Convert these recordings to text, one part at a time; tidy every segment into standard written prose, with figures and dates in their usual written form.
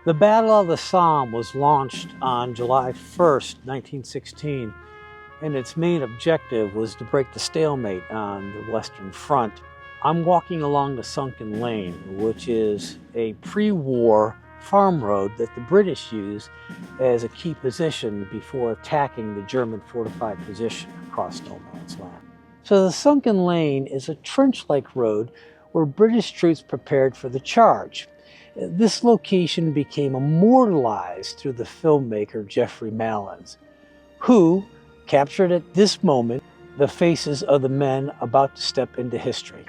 The Battle of the Somme was launched on July 1st, 1916, and its main objective was to break the stalemate on the Western Front. I'm walking along the Sunken Lane, which is a pre-war farm road that the British used as a key position before attacking the German fortified position across no man's land. So the Sunken Lane is a trench-like road where British troops prepared for the charge. This location became immortalized through the filmmaker Geoffrey Malins, who captured at this moment the faces of the men about to step into history.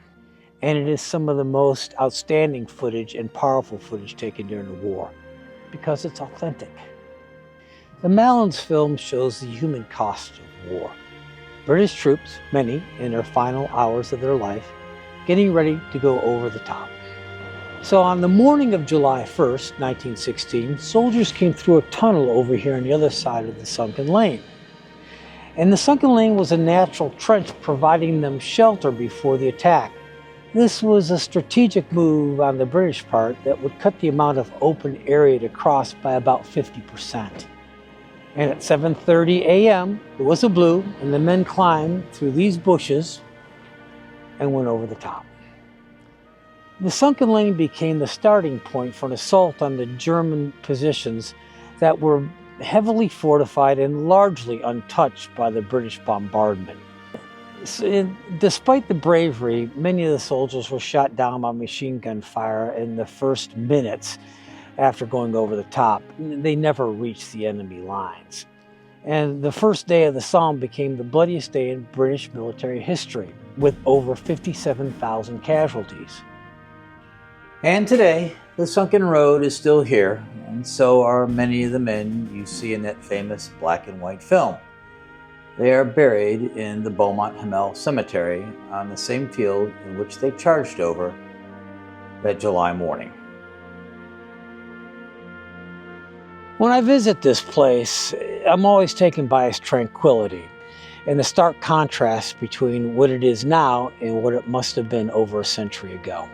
And it is some of the most outstanding footage and powerful footage taken during the war, because it's authentic. The Malins film shows the human cost of war. British troops, many in their final hours of their life, getting ready to go over the top. So on the morning of July 1st, 1916, soldiers came through a tunnel over here on the other side of the Sunken Lane. And the Sunken Lane was a natural trench providing them shelter before the attack. This was a strategic move on the British part that would cut the amount of open area to cross by about 50%. And at 7:30 a.m., the whistle blew and the men climbed through these bushes and went over the top. The Sunken Lane became the starting point for an assault on the German positions that were heavily fortified and largely untouched by the British bombardment. Despite the bravery, many of the soldiers were shot down by machine gun fire in the first minutes after going over the top. They never reached the enemy lines. And the first day of the Somme became the bloodiest day in British military history, with over 57,000 casualties. And today, the Sunken Road is still here, and so are many of the men you see in that famous black and white film. They are buried in the Beaumont-Hamel cemetery on the same field in which they charged over that July morning. When I visit this place, I'm always taken by its tranquility and the stark contrast between what it is now and what it must have been over a century ago.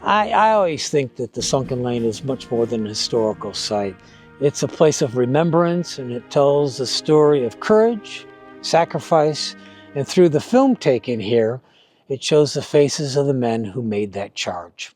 I always think that the Sunken Lane is much more than a historical site. It's a place of remembrance, and it tells the story of courage, sacrifice, and through the film taken here, it shows the faces of the men who made that charge.